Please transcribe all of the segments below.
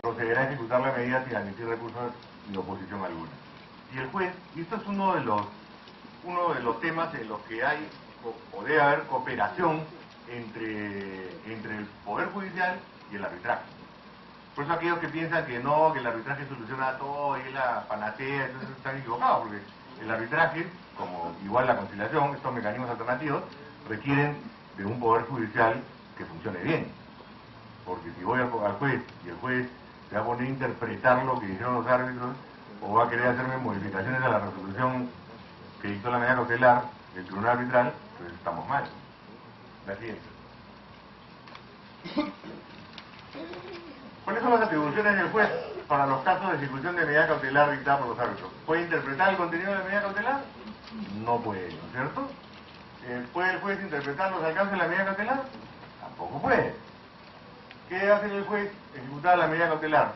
procederá a ejecutar la medida sin admitir recursos ni oposición alguna. Y el juez, y esto es uno de los temas en los que hay o debe haber cooperación entre el Poder Judicial y el arbitraje. Por eso aquellos que piensan que no, que el arbitraje soluciona todo y es la panacea, entonces están equivocados, porque el arbitraje, como igual la conciliación, estos mecanismos alternativos, requieren de un Poder Judicial que funcione bien. Porque si voy al juez y el juez se va a poner a interpretar lo que dijeron los árbitros, o va a querer hacerme modificaciones a la resolución que dictó la medida cautelar del tribunal arbitral, pues estamos mal. La siguiente. ¿Cuáles son las atribuciones del juez para los casos de ejecución de medida cautelar dictada por los árbitros? ¿Puede interpretar el contenido de la medida cautelar? No puede, ¿no es cierto? ¿Puede el juez interpretar los alcances de la medida cautelar? Tampoco puede. ¿Qué debe hacer el juez? Ejecutar la medida cautelar.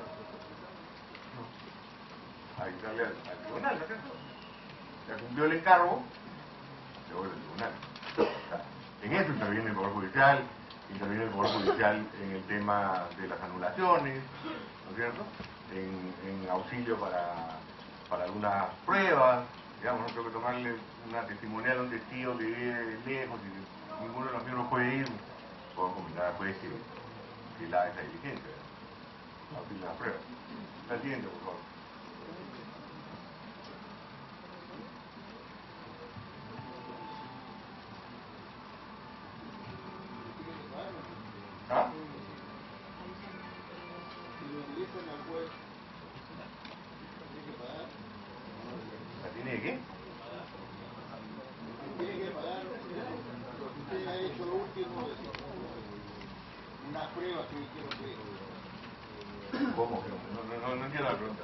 Avisarle al tribunal, ¿no es cierto? Ya cumplió el encargo, se vuelve al tribunal. En eso interviene el Poder Judicial, interviene el Poder Judicial en el tema de las anulaciones, ¿no es cierto? En auxilio para algunas pruebas, digamos, no tengo que tomarle una testimonial a un testigo que vive lejos y ninguno de los miembros puede ir, puedo comentar al juez que la esa diligencia, auxilio de las pruebas. La siguiente, por favor. ¿Ah? ¿La tiene de qué? Tiene que pagar lo que usted ha hecho lo último, una prueba que quiero que... ¿Cómo? No entiendo la pregunta.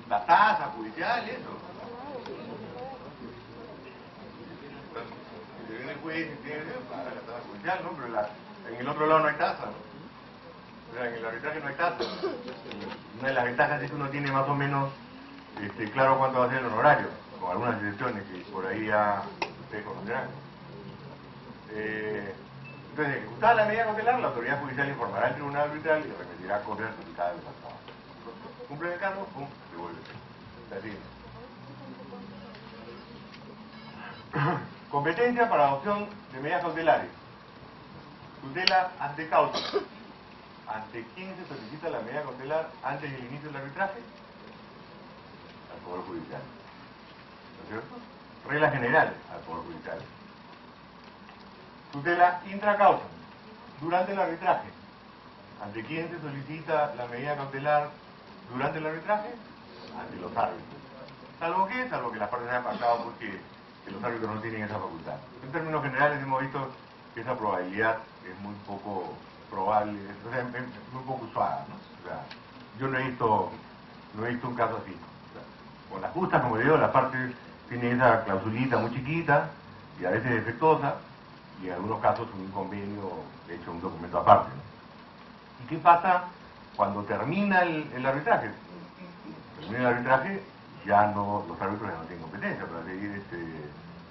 La tasa judicial, eso. Si viene el juez y tiene que pagar la tasa judicial, ¿no? Pero en el otro lado no hay tasa, ¿no? O sea, en el arbitraje no hay tasa. Una de las ventajas es que uno tiene más o menos claro cuánto va a ser el honorario, con algunas excepciones que por ahí ya ustedes conocerán. Entonces, ejecutada la medida cautelar, la autoridad judicial informará al tribunal arbitral y remitirá copia certificada del pasado. Cumple el cargo, pum, devuelve. La siguiente. Competencia para adopción de medidas cautelares. Tutela ante causa. ¿Ante quién se solicita la medida cautelar antes del inicio del arbitraje? Al Poder Judicial. ¿No es cierto? Regla general al Poder Judicial. Tutela intracausa. Durante el arbitraje. ¿Ante quién se solicita la medida cautelar durante el arbitraje? Ante los árbitros. Salvo que las partes hayan pactado porque los árbitros no tienen esa facultad. En términos generales hemos visto que esa probabilidad es muy poco probable, o sea, es muy poco usada, ¿no? O sea, yo no he visto un caso así. O sea, con las justas, como digo, las partes tienen esa clausulita muy chiquita y a veces defectuosa, y en algunos casos un convenio, de hecho un documento aparte, ¿no? ¿Y qué pasa cuando termina el arbitraje? Termina el arbitraje, ya no, los árbitros ya no tienen competencia para seguir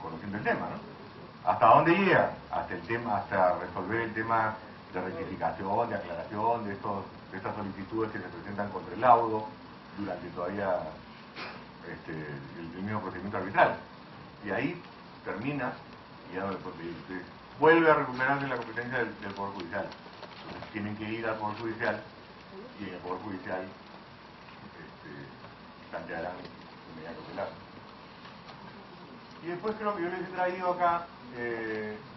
conociendo el tema, ¿no? ¿Hasta dónde llega? Hasta resolver el tema de rectificación, de aclaración, de estas solicitudes que se presentan contra el laudo durante todavía el mismo procedimiento arbitral. Y ahí termina y ya no le puede pedir. Entonces, vuelve a recuperarse la competencia del Poder Judicial. Entonces tienen que ir al Poder Judicial y en el Poder Judicial plantearán su medida cautelar. Y después creo que yo les he traído acá,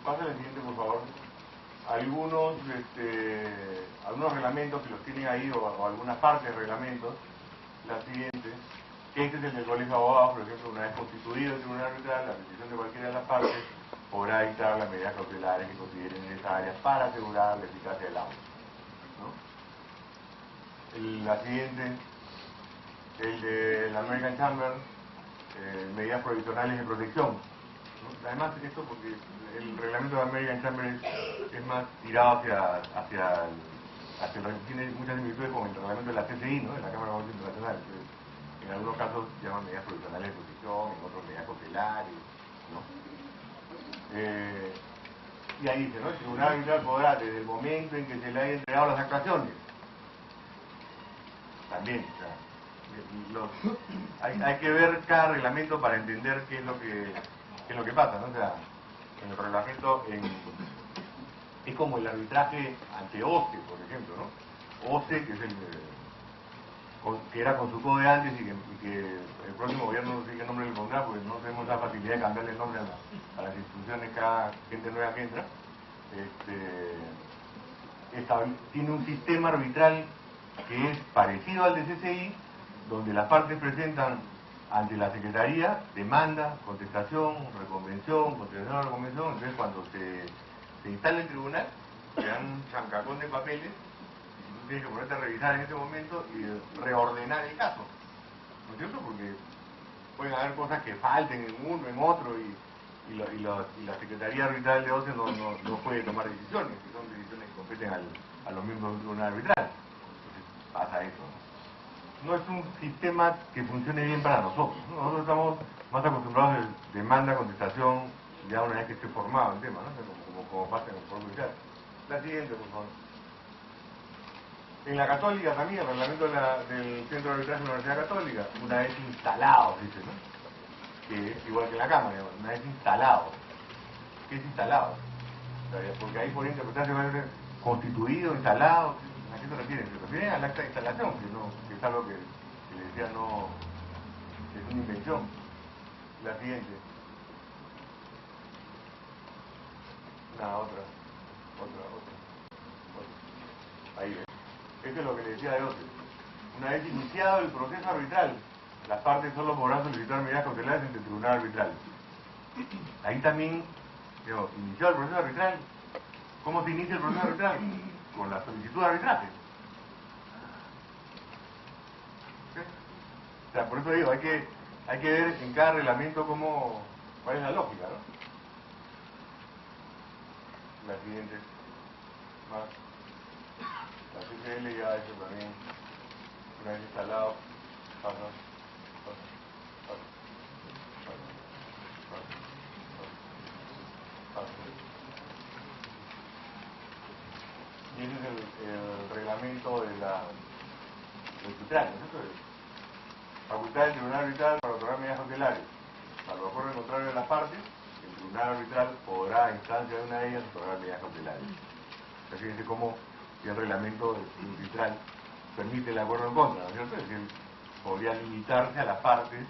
pasa el siguiente por favor, algunos reglamentos que los tienen ahí o algunas partes de reglamentos. La siguiente, este es el del Colegio de Abogados, por ejemplo, una vez constituido el tribunal arbitral, la petición de cualquiera de las partes podrá dictar las medidas cautelares que consideren necesarias para asegurar la eficacia del auto, ¿no? La siguiente, el de la American Chamber, medidas provisionales de protección, ¿no? Además esto porque el reglamento de la American Chamber es más tirado hacia tiene muchas similitudes con el reglamento de la CCI, ¿no? De la Cámara de Comercio Internacional. Entonces, en algunos casos llaman medidas provisionales de protección, en otros medidas cautelares, ¿no? Y ahí dice, ¿no? El tribunal arbitral podrá, desde el momento en que se le haya entregado las actuaciones, también, o sea, hay que ver cada reglamento para entender qué es lo que pasa, ¿no? O sea, en el reglamento es como el arbitraje ante OCE, por ejemplo, ¿no? OCE, que es que era con su code antes y que el próximo gobierno no sé qué nombre le pondrá, porque no tenemos la facilidad de cambiarle el nombre a las instituciones cada gente nueva que entra. Tiene un sistema arbitral que es parecido al de CCI, donde las partes presentan ante la Secretaría demanda, contestación, reconvención, entonces cuando se instala el tribunal, te dan un chancacón de papeles, y tú tienes que ponerte a revisar en ese momento y reordenar el caso, ¿no es cierto? Porque pueden haber cosas que falten en uno, en otro, y la Secretaría Arbitral de OCE no puede tomar decisiones, que son decisiones que competen a los miembros del tribunal arbitral. Entonces pasa eso, ¿no? No es un sistema que funcione bien para nosotros, ¿no? Nosotros estamos más acostumbrados a demanda, contestación, ya una vez que esté formado el tema, ¿no? Como pasa en el Poder Judicial. La siguiente, por favor. En la Católica también, el reglamento del Centro de Arbitraje de la Universidad Católica, una vez instalado, dice, ¿no? Que es igual que en la Cámara, una vez instalado. ¿Qué es instalado? O sea, porque ahí por interpretarse va a ser constituido, instalado. ¿A qué se refiere? Se refiere al acta de instalación, que es algo que le decía no, es una invención. La siguiente. Otra. Ahí ves. Esto es lo que le decía de otro. Una vez iniciado el proceso arbitral, las partes solo podrán solicitar medidas cautelares ante el tribunal arbitral. Ahí también, iniciado el proceso arbitral. ¿Cómo se inicia el proceso arbitral? Con la solicitud de arbitraje. ¿Sí? O sea, por eso digo, hay que ver en cada reglamento cuál es la lógica, ¿no? La siguiente. Más. La CCL ya ha hecho también, una vez instalado, pasa. Y ese es el reglamento del arbitral, ¿no es cierto? Facultad del tribunal arbitral para otorgar medidas cautelares. Para lo acuerdo contrario de las partes, el tribunal arbitral podrá, a instancia de una de ellas, otorgar medidas cautelares. Fíjense cómo el reglamento del arbitral permite el acuerdo en contra, ¿no es cierto? Es decir, podría limitarse a las partes,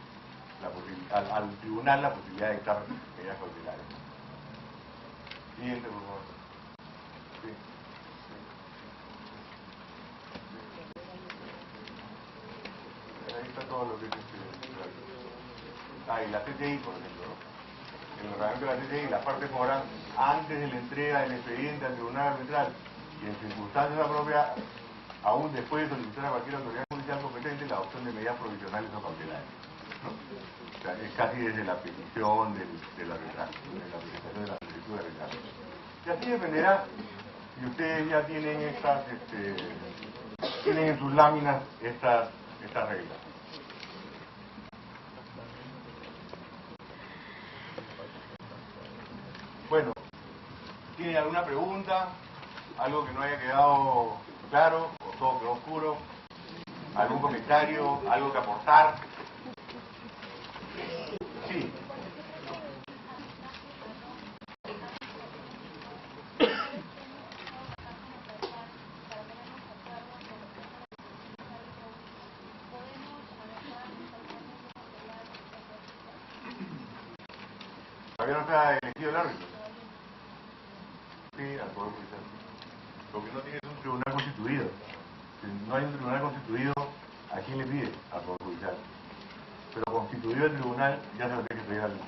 al tribunal, la posibilidad de dictar medidas cautelares. Siguiente, por favor. Sí. Ahí está todo lo que es y la CTI, por ejemplo, ¿no? En el reglamento de la CTI, las partes podrán, antes de la entrega del expediente al tribunal arbitral y en circunstancias apropiadas, aún después de solicitar a cualquier autoridad judicial competente la adopción de medidas provisionales o cautelares, ¿no? O sea, es casi desde la petición del arbitraje, desde la presentación de la solicitud de arbitraje. Y así dependerá, y ustedes ya tienen tienen en sus láminas estas reglas. Bueno, ¿tienen alguna pregunta? ¿Algo que no haya quedado claro o todo quedó oscuro? ¿Algún comentario? ¿Algo que aportar? Sí. ¿Todavía no se ha elegido el árbitro? Sí, al Poder Judicial. Lo que no tiene es un tribunal constituido. Si no hay un tribunal constituido, ¿a quién le pide? Al Poder Judicial. Pero constituido el tribunal, ya se lo tiene que pedir al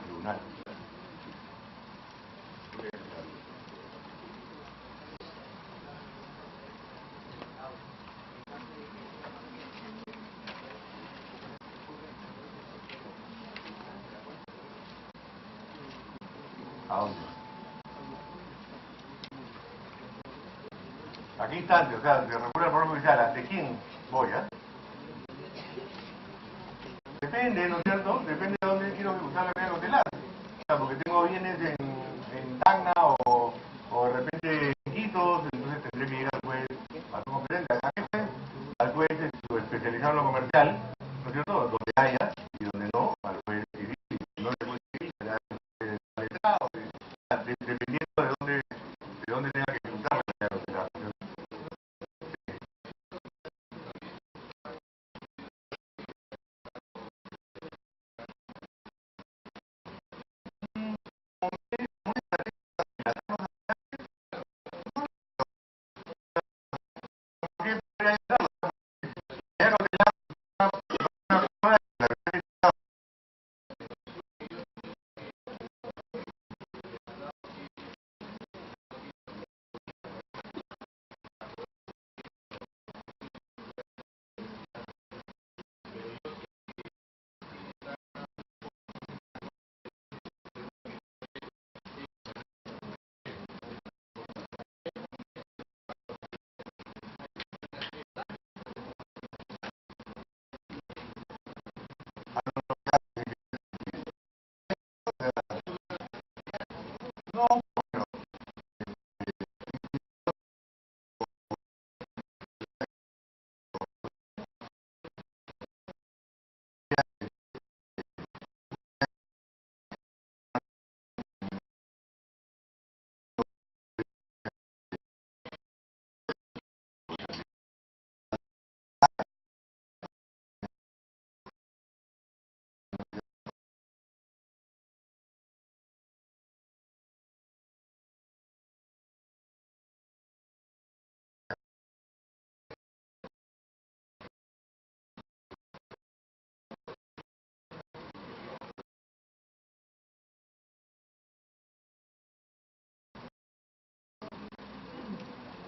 tribunal. ¿A dónde? ¿A qué instante? O sea, se recurre al Poder Judicial. ¿Ante quién voy, Depende, ¿no es cierto? Depende de dónde quiero ejecutar la medida cautelar. O sea, porque tengo bienes en Tacna o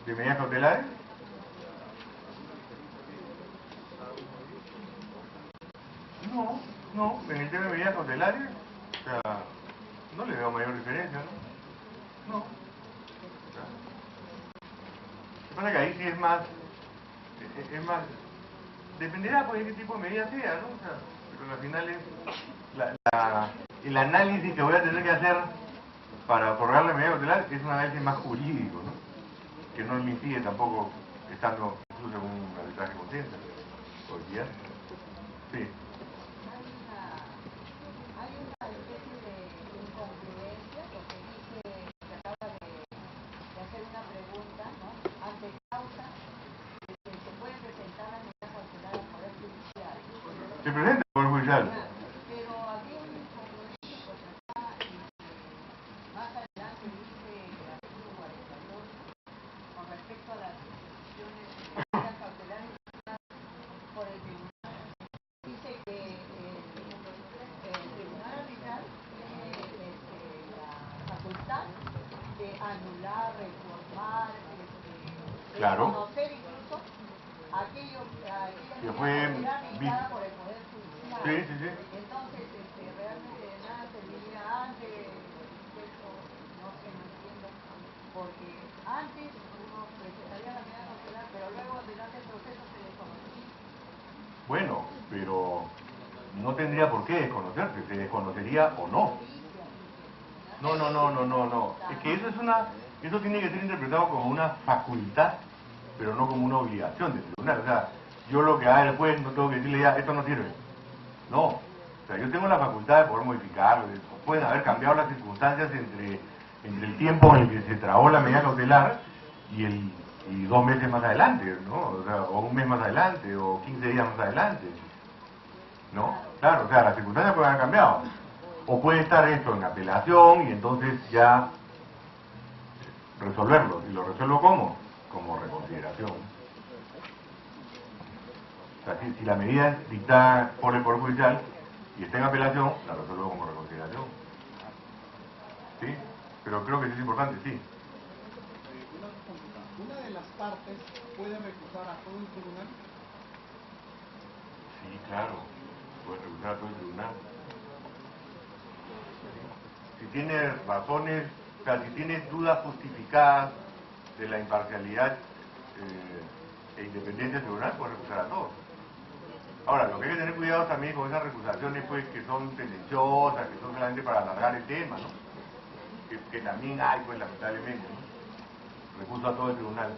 de medidas cautelares? No, no, en el tema de medidas cautelares, o sea, no le veo mayor diferencia, ¿no? No. O sea, lo que pasa es que ahí sí es más, dependerá pues de qué tipo de medida sea, ¿no? O sea, pero al final es el análisis que voy a tener que hacer para otorgar la medida cautelar es un análisis más jurídico, ¿no? Que no me impide tampoco estando incluso en un arbitraje consciente. Hoy día. Sí. Hay una especie de incongruencia, porque dice que acaba de hacer una pregunta, ¿no? Ante causa de que se puede presentar la medida cautelar al Poder Judicial. Se presenta al Poder Judicial. Pero había un incongruencia porque acá, más adelante dice el artículo 42, con respecto a las decisiones de medidas cautelares por el tribunal. Dice que el tribunal arbitral tiene la facultad de anular, reformar, Claro. reconocer incluso aquella Que medida fue cautelar dictada por el Poder Judicial. Sí, sí, sí. Entonces, realmente de nada serviría antes, esto no sé, no entiendo, porque antes uno presentaría la medida cautelar, pero luego durante el proceso se desconocía. Bueno, pero no tendría por qué desconocerse, se desconocería o no. No. Es que eso tiene que ser interpretado como una facultad, pero no como una obligación del tribunal. O sea, yo lo que haga el juez no tengo que decirle ya, esto no sirve. No. O sea, yo tengo la facultad de poder modificarlo. Pueden haber cambiado las circunstancias entre el tiempo en el que se trabó la medida cautelar y 2 meses más adelante, ¿no? O sea, o 1 mes más adelante, o 15 días más adelante. ¿No? Claro, o sea, las circunstancias pueden haber cambiado. O puede estar esto en apelación y entonces ya resolverlo. ¿Y lo resuelvo cómo? Como reconsideración. O sea, si la medida es dictada por el Poder Judicial y está en apelación, la resuelvo como reconsideración. ¿Sí? Pero creo que sí es importante, sí. ¿Una de las partes puede recusar a todo el tribunal? Sí, claro. Puede recusar a todo el tribunal. Si tiene razones, o sea, si tiene dudas justificadas de la imparcialidad e independencia del tribunal, puede recusar a todos. Ahora, lo que hay que tener cuidado también con esas recusaciones pues que son tendenciosas, que son solamente para alargar el tema, ¿no? Que también hay, pues lamentablemente, ¿no? Recuso a todo el tribunal.